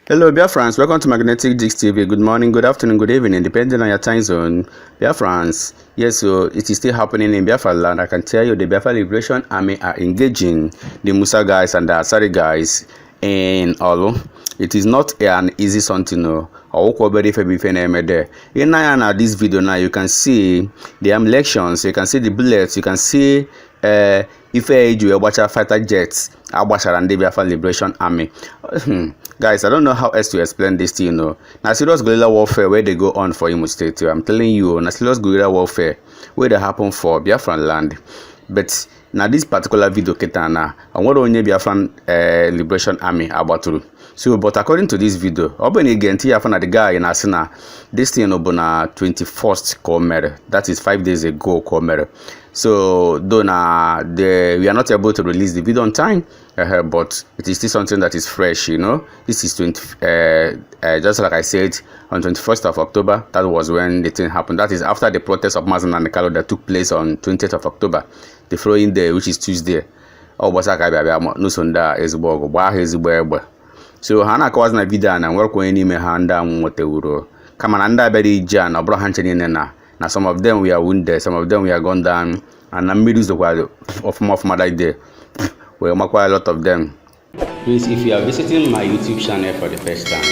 Hello, Biafrans. Welcome to Magnetic Dix TV. Good morning, good afternoon, good evening, depending on your time zone. Biafrans, yes, so it is still happening in Biafra land. I can tell you the Biafra Liberation Army are engaging the Musa guys and the Asari guys in Orlu. It is not an easy something, no. In this video now, you can see the elections, you can see the bullets, you can see if you watch fighter jets, and the Biafra Liberation Army. Guys, I don't know how else to explain this to you know. Now serious guerrilla warfare where they go on for Imo State. I'm telling you, now serious guerrilla warfare where they happen for Biafran land. But now this particular video ketana, I want only Biafran Liberation Army about to. So, but according to this video, open again here from the guy in Asina, this thing obona 21st commer. That is 5 days ago commer. So, though we are not able to release the video on time, but it is still something that is fresh, you know. This is just like I said, on 21st of October, that was when the thing happened. That is after the protest of Mazen and Kalo that took place on 20th of October, the following day, which is Tuesday. Oh, but I no sonda is borg, so hana kawazi na video na nwere kwenye n'ime ha nda nwotewuro kama na nda bere ije na obro ha nchenye na some of them were wounded, some of them were gone down, and na mmiri zokwa of mother day we makwa a lot of them. Please, if you are visiting my YouTube channel for the first time,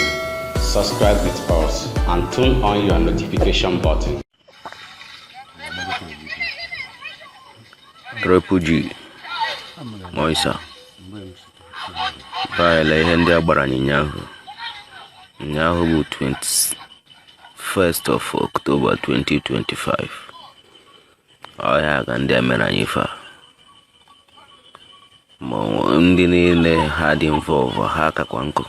subscribe with us and turn on your notification button. Triple G Moisa Baile ihe ndị agbara nyaahụ bụ 21st of October 2025. Ọya ga ndị mere anyị fa ma ndị niile ha dị involve ha kakwa nkụ.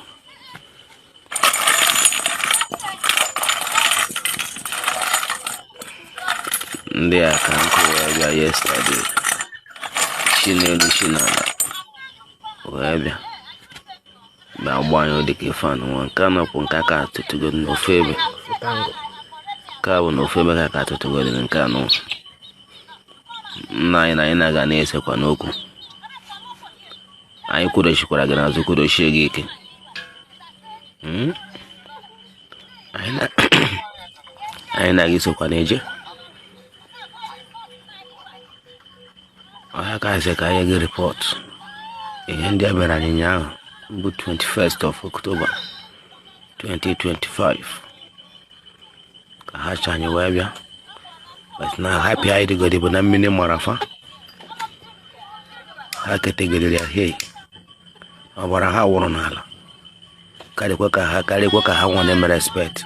Ndị a ka nkụ wee bịa yesterday chinelu chinala wee bịa agbanyo dịka fan nwa nke anọpụ nke aka atụtụgo n'ofe ebe ka bụ n'ofe ebe ka atụtụgo dị nke anọ nna anyị na anyị na-aga na-esekwa n'okwu anyị kwudochikwara gị n'azụ kwudochie gị ike anyị na-aga isokwa na-eje ọha ka ase ka anyị gị report ihe ndị a mere anyị nyaahụ bụ 21st of October 2025 ka ha chanye wee bịa but na happy anyị dịgodi bụ na mmiri marafa ha ketegidere ya hei ọbara ha wụrụ n'ala karịkwa ka ha nwane mere respect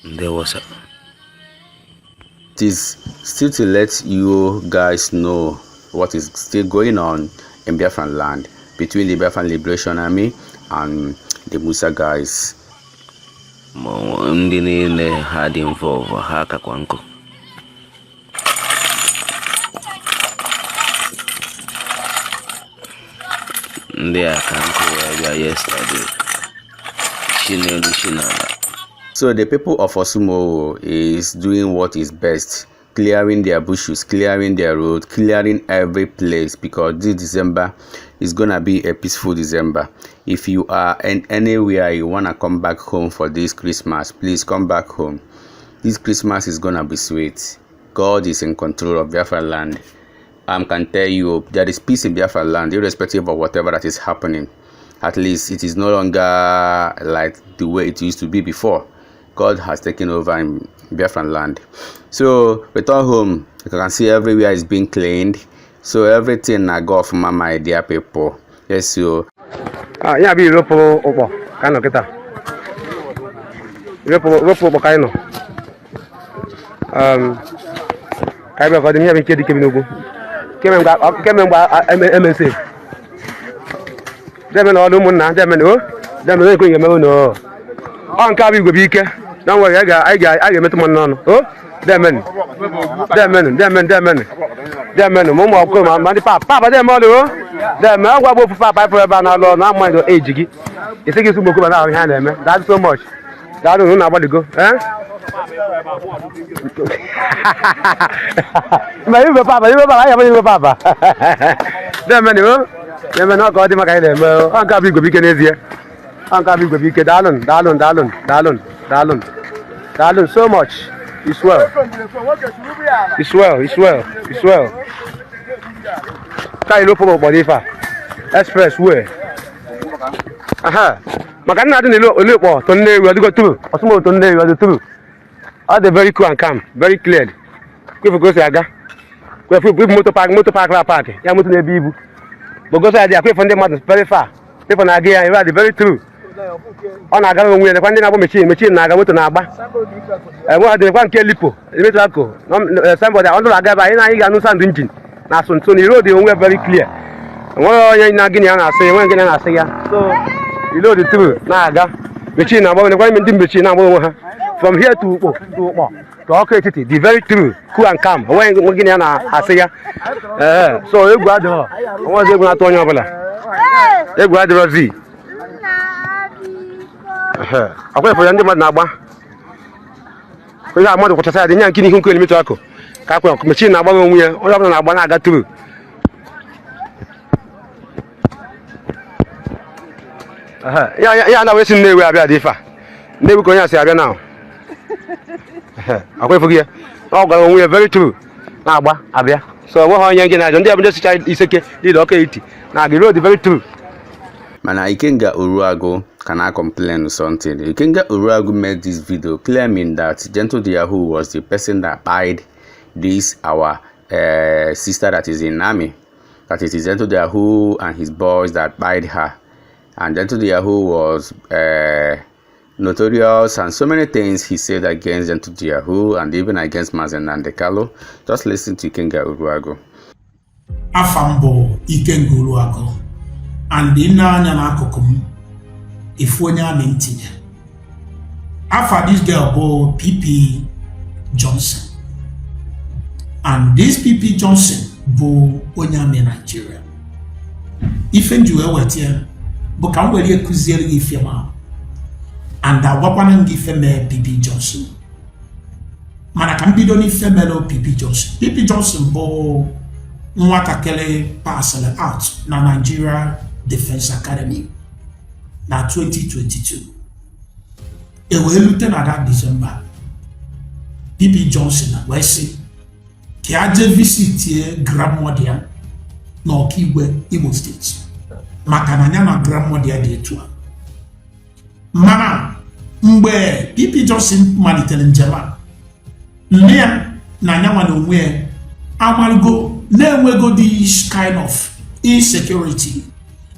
ndị wọsa. It is still to let you guys know what is still going on in Biafran land between the Biafran Liberation Army and the Musa guys. Ndị niile ha dị involve ha kakwa nkụ. Ndị a ka nkụ wee bịa yesterday chinelu chinala. So the people of Osumo is doing what is best, clearing their bushes, clearing their road, clearing every place, because this December is gonna be a peaceful December. If you are in anywhere you wanna come back home for this Christmas, please come back home. This Christmas is gonna be sweet. God is in control of Biafra land. I can tell you there is peace in Biafra land, irrespective of whatever that is happening. At least it is no longer like the way it used to be before. God has taken over in Biafran land. So return home, you can see everywhere is being cleaned. So everything I got from my dear people. Yes, so yeah, be ropo opo kano kita. Ropo kaino. Kai ba ko dimi be kedi kebinogo. Kemengba MNC. Dem no mun na dem no. Dem no ko yeme no. On ka bi go bi ike. Don't worry, I get met one on. Oh, damn man. Momo, come on, Papa, them all. Them, I go for Papa for about now. Now, mind your age. You think it's more now behind them, that's so much. I don't know about to go, eh? Papa. Them man, you know, not got him. I can't be good. Anka big baby, Dalun so much. It's well. Kai lo po body fa. Expressway. Aha. Makana do lo po to nne we go through. Osumo to nne we go through. All the very cool and calm, very clear. Kwe go say aga. Kwe motor park la park. Ya motor na bibu. But go say kwe from the mountains very far. People na again, you are the very true. On aga we na kwande na bo machine na aga motor na agba. Mo ade kwan ke lipo. Meto ako. Somebody on aga ba ina ga no sound engine. Na so the road dey very clear. Wọ́n yẹn na gini na ase wọ́n gini na ase ya. So you know the truth na aga. Machine na bo na kwande ndi machine na bo ha. From here to okay, the very true, cool and calm. When gini na ase ya. So you go ado. Wọ́n say go na to yan bala. You go ado zi. Akwa for yande na agba. Ko ya amadu ko tasa de nyan kini hun ko elimi to ako. Ka kwa machine na agba onwe ya. Onye na agba na aga true. Ya na we sin newe abia dey fa. Newe ko yan se abia now. Akwa for here. O ga onwe very true. Na agba abia. So we ho yan gina jo ndey just child iseke lead okay 80. Na the road very true. Mana Ikenga Uruago cannot complain something. Ikenga Uruago made this video claiming that Gentle the Yahoo was the person that buyed this our sister that is in army. That it is Gentle the Yahoo and his boys that buyed her. And Gentle the Yahoo was notorious and so many things he said against Gentle the Yahoo and even against Mazen and Dekalo. Just listen to Ikenga Uruago. Afambo Ikenga Uruago. And in na kokum if when you mintinye. After this girl bo PP Johnson. And this PP Johnson bo onyame Nigeria. If you wetie bo kan wele akuziere ifema. And that wapana ngifeme PP Johnson. Mana kan bido ni femelo PP Johnson. PP Johnson bo nwatakele parcel out na Nigeria Defense Academy na 2022. Ewe lute na that December. PP Johnson na wesi ki aje visit grandmother na Okigwe Imo State. Maka na nya na grandmother dey etua. Mana mgbe PP Johnson malitere njema. Nne na nya na onwe amalgo na-enwego this kind of insecurity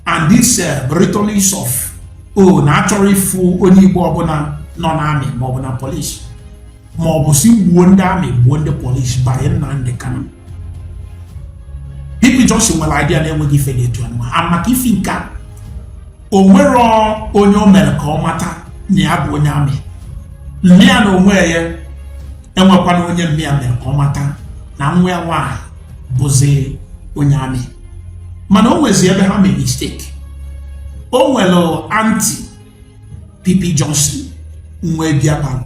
and this rhetoric of naturally full only Igbo ọbụna nọ na army ma ọ bụ na police ma ọ bụ si gbuo ndị army gbuo ndị police banye na ndị Kano. PP Johnson nwere idea na-enweghị ife na-etu anụma amaka ife nka o nwere onye o mere ka ọ mata na ya bụ onye army nne ya na onwe ya enwekwana onye mme ya mere ka ọ mata na nwa ya nwaanyị bụzi onye army. Mana o nwezi ebe ha mee mistake. O nwere anti PP Johnson nwe Biafra.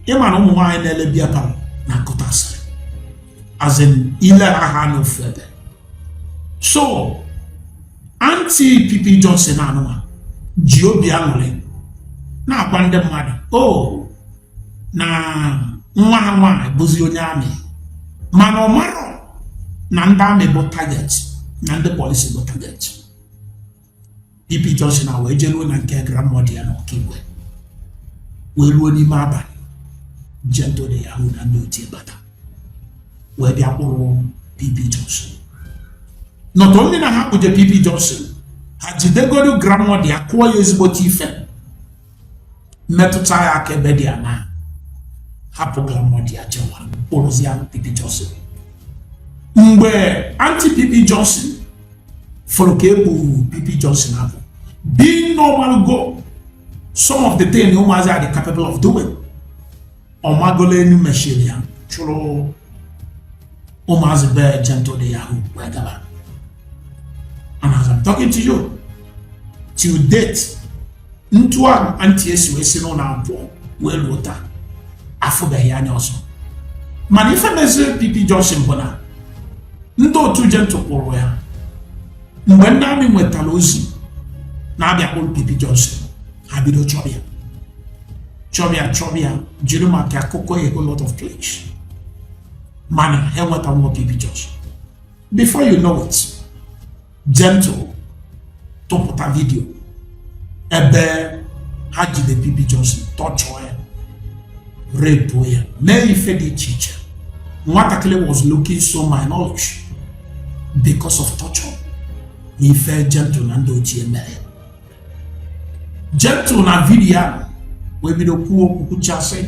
Ịma na ụmụ nwaanyị na-ele Biafra na akụta Asari. As in ile ha n'ofu ebe. So anti PP Johnson anụwa ji obi aṅụrị na-agwa ndị mmadụ na nwa ha nwaanyị bụzi onye army. Mana ọ mara na ndị army bụ target na ndị polisi bụ target. PP Johnson na wee jeluo na nke grandmother ya na Okigwe wee ruo n'ime abalị Gentle the Yahoo na ndị otie bata wee bịa kpụrụ PP Johnson. Not only na ha kpụje PP Johnson, ha jidegodo grandmother ya kụọ ya ezigbote ife metụta ya aka ebe dị ya na hapụ grandmother ya jewa kpụrụzi ya PP Johnson. Mgbe anti PP Johnson for kebu PP Johnson happen. Being normal go, some of the things Umazi are capable of doing. Omagole ni machine churo Umazi be Gentle the Yahoo whatever. And as I'm talking to you, till date, Ntuan anti-esi we sino na ampo well water. Afuga yani also. Man if I measure PP Johnson bona, ndo tu Gentle poro ya. Mgbe ndị amị nwetara ozi na abia call PP Johnson abido chobia jiri maka akụkọ a whole lot of place mana enweta nwa PP Johnson before you know it gentle tụpụta video ebe ha jide PP Johnson torture ya rape ya mee ife dị iche iche nwatakịrị was looking so malnourished because of torture na ife gentle na ndị ochie mere gentle na video ahụ wee bido kwuo kwuchasị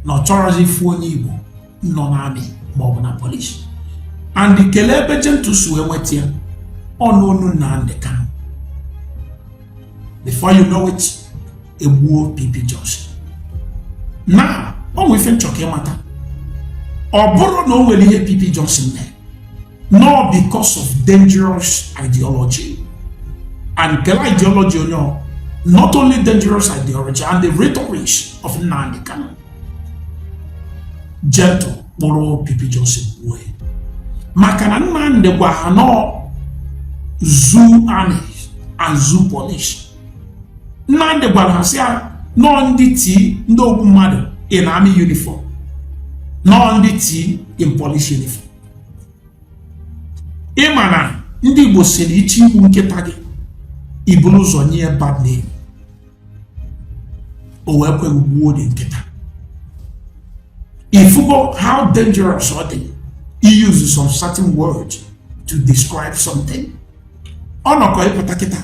na ọ chọrọzi ifu onye Igbo nọ n'amị maọbụ na polisi and kelee ebe gentle si wee nweta ya ọnụnụ na ndị Kanu before you know it egbuo PP Johnson na ọ nwee ife nchọka ịmata ọ bụrụ na o nwere ihe PP Johnson mee not because of dangerous ideology and kela ideology onye not only dangerous ideology and the rhetoric of Nnamdi Kanu gentle kpụrụ PP Johnson wee maka na Nnamdi gwa ha no zoo army and zoo police Nnamdi gwara ha sị no ndị ti ndị ogbu mmadụ in army uniform no ndị ti in police uniform ịma na ndị Igbo siri ichi igbu nkịta gị iburu ụzọ nye bad name o wee kwe ugbuo dị nkịta ifugo how dangerous ọ dị he uses some certain words to describe something ọ nọkọ ịpụta kịta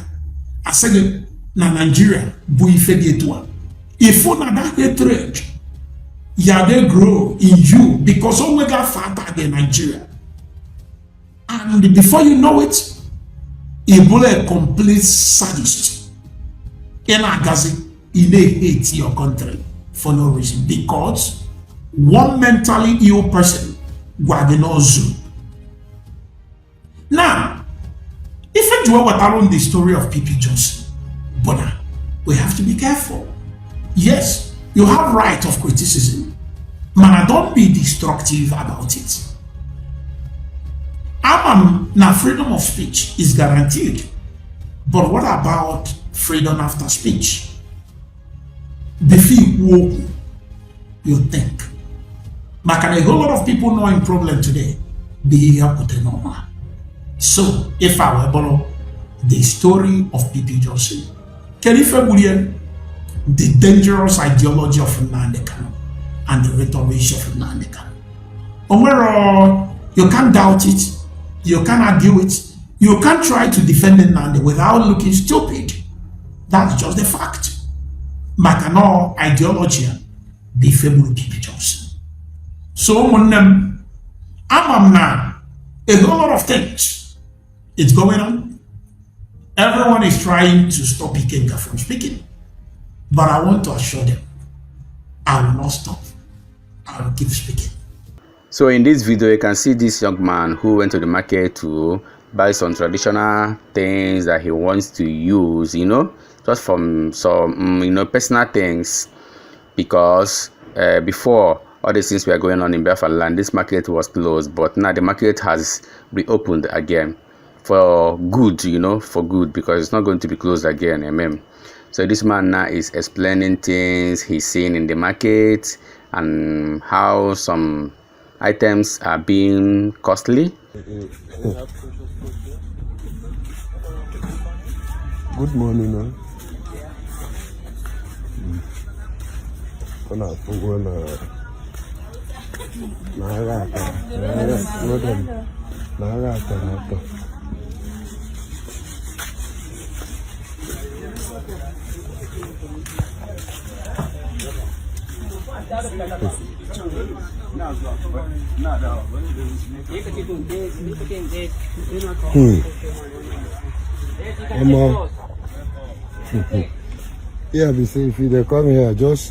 asị gị na Nigeria bụ ife dị etu a ifu na that hatred ya dey grow in you because o nwega fata dị Nigeria and before you know it you be a complete sadist in agazi in a hate your country for no reason because one mentally ill person gwaginozu. Now if you want to the story of PP Johnson, but we have to be careful. Yes, you have right of criticism, but don't be destructive about it. Now freedom of speech is guaranteed, but what about freedom after speech? Before you think. But a whole lot of people knowing problem today be here put normal. So if I were borrow the story of PP Johnson, can you feel the dangerous ideology of Nnamdi Kanu and the rhetoric of Nnamdi Kanu? You can't doubt it. You can't argue it. You can't try to defend Nnamdi without looking stupid. That's just the fact. But no ideology be favourable PP Johnson. So I'm now a whole lot of things it's going on. Everyone is trying to stop Ikenga from speaking. But I want to assure them, I will not stop. I will keep speaking. So in this video, you can see this young man who went to the market to buy some traditional things that he wants to use, just from some, personal things, because before all these things were going on in Biafra land, this market was closed, but now the market has reopened again for good, for good, because it's not going to be closed again, amen. So this man now is explaining things he's seeing in the market and how some items are being costly. Good morning. Yeah, we say if they come here, just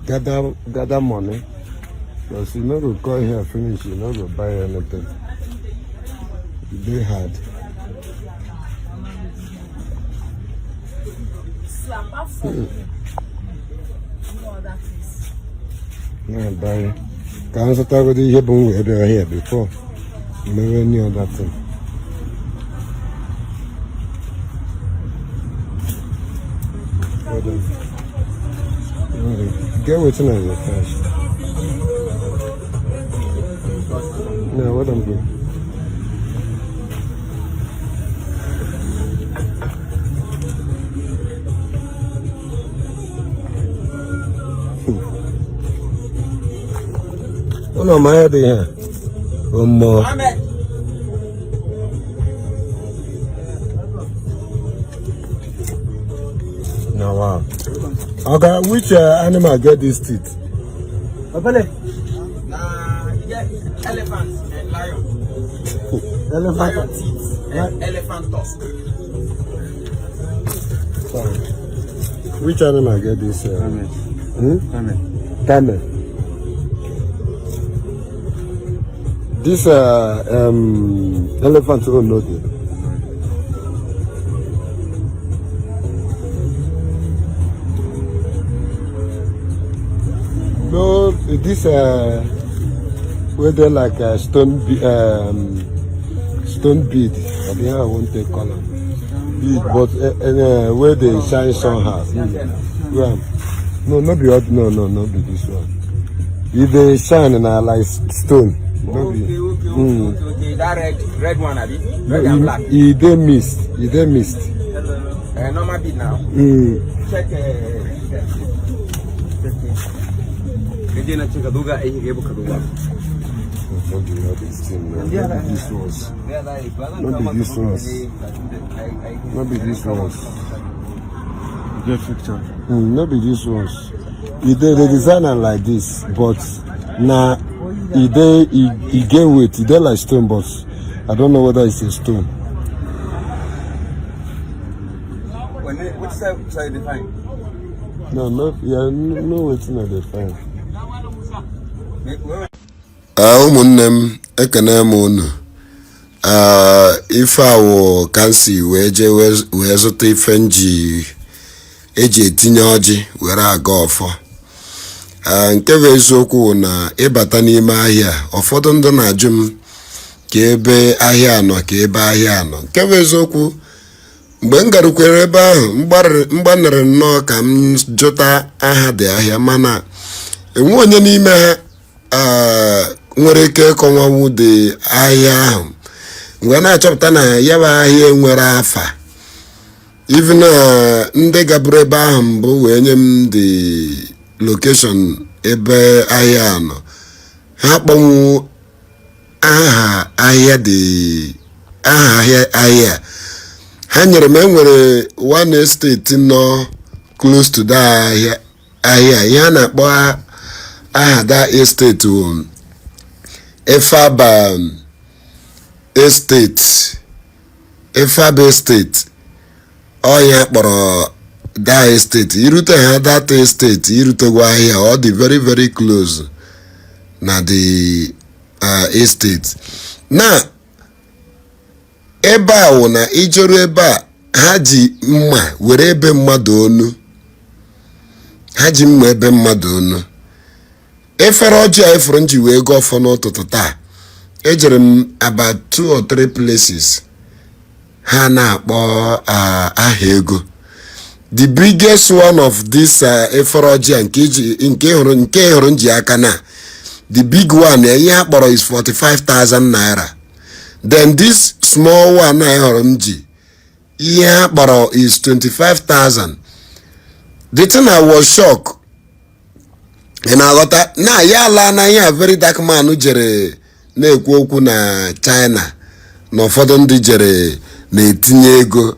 gather money. Because you know, we come here finish, you know, we buy anything. They hard. Yeah, buy. Can't start with the hebron we had here before. Never knew that thing. Get waiting as a cash. No, what I'm doing. Oh no, my head here. One more. Now, wow. Okay, which animal get these teeth? You get elephants and lion. Elephant. Lion teeth and elephant tusk. Sorry. Which animal get this? Camel. This elephant will know it. No, this where they like a stone bead. I think I won't take color bead, but where they shine somehow. Yeah. No, not be odd. No, not be this one. If they shine and I like stone. Okay. That red one, Abi. Red No, and black. they missed. Normal bead now. Check. Not be these ones. Get picture. Not be these ones. They design am like this, but now he get weight. He dey like stone, but I don't know whether it's a stone. Which side they find? No, waiting at the time. ụmụnne m ekene m unu ife awụ kansi wee jee wee zụta ife eji etinye ọjị were aga ọfọ nke bụ eziokwu na ịbata n'ime ahịa ụfọdụ ndị na-ajụ m ka ebe ahịa anọ ka ebe ahịa anọ nke bụ eziokwu mgbe m garukwere ebe ahụ mgbanere nnọọ ka m jụta aha dị ahịa mana enwe onye n'ime ha nwere ike ịkọwanwu dị ahịa ahụ mgbe na-achọpụta na ya bụ ahịa nwere afa even ndị gaburu ebe ahụ mbụ wee nye m the location ebe ahịa anọ ha kpọnwụ aha ahịa ha nyere m enwere one estate nọ close to that ahịa ya na-akpọ aha that estate Efaba estate ọya kpọrọ that estate irute ha that estate irutegwa ahịa ọ dị very very close na the estate na ebe a wụ na ijoro ebe a ha ji mma were ebe mmadụ onu efere ọjị a efuru nji wee go ọfọ n'ụtụtụ taa ejere m about 2 or 3 places ha na-akpọ aha ego the biggest one of this efere ọjị a nke hụrụ nji aka na the big one ihe ha kpọrọ is 45,000 naira then this small one I hụrụ nji ihe ha kpọrọ is 25,000 the thing I was shocked na-aghọta na ya ala na ihe very dark man jere na-ekwu okwu na China na ụfọdụ ndị jere na-etinye ego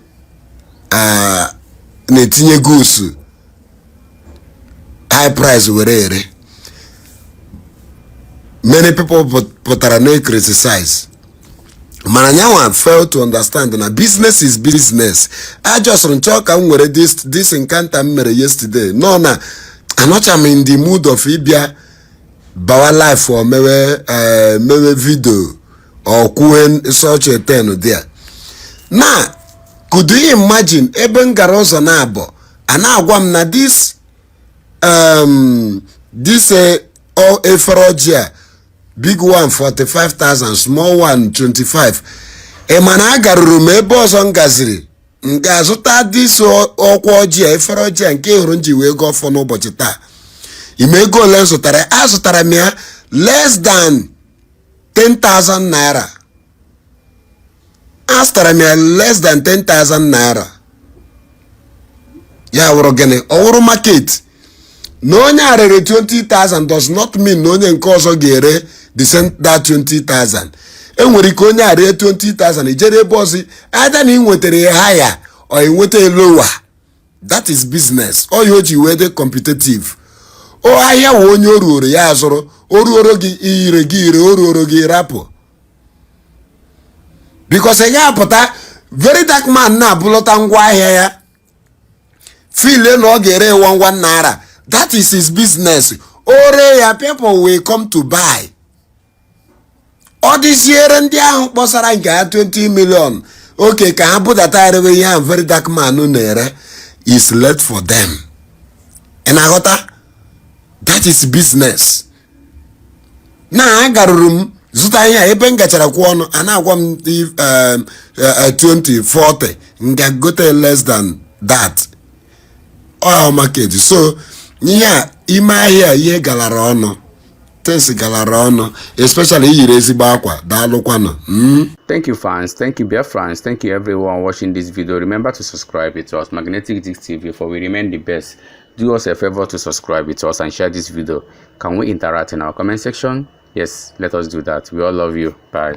na-etinye goods high price were ere many people pụtara na criticize mana nyanwa fail to understand na business is business. I just nchọ ka m nwere this encounter m mere yesterday no na anocha m in the mood of ibia bawa life or mewe video or kwuwe such a ten there. Now, could you imagine ebe ngara ụzọ na abọ ana agwa m na this eferojia big one 45,000 small one 25 mana agaruru m ebe ọzọ ngaziri nga azụta dis ọkwa ọjị a efere ọjị a nke hụrụ nji wee gọọ ọfọ n'ụbọchị taa ime ego ole zụtara azụtara m ya less than 10,000 naira azụtara m ya less than 10,000 naira ya wụrụ gịnị ọ wụrụ market na onye a rere 20,000 does not mean na onye nke ọzọ ga-ere the same that 20,000 enwere ike onye a ree 20,000 ijere ebe ọzọ ada na ị nwetara ya higher or ị nweta lower. That is business. Ọ ya o ji wee dị competitive. O ahịa wụ onye oruoro ya azụrụ oruoro gị ire gị ire oruoro gị rapụ because ị ga-apụta very dark man na-abụlọta ngwa ahịa ya file na ọ ga-ere 11 naira. That is his business. Ore ya people will come to buy. Ọ dịziere ndị ahụ kpọsara nke ha 20 million okay ka ha budata arịwe ihe ahụ very dark man na-ere is left for them. And aghọta that is business. Na agaruru m zụta ihe ebe m gachara kwụ ọnụ a na-agwa m 20 40 nga gote less than that. Oil market. So ihe a ime ahịa ihe galara ọnụ things galara ọnụ especially iyiri ezigbo akwa daalụkwanụ. Thank you fans, thank you Biafrans, thank you everyone watching this video. Remember to subscribe to us, Magnetic Dick TV, for we remain the best. Do us a favor to subscribe to us and share this video. Can we interact in our comment section? Yes, let us do that. We all love you. Bye.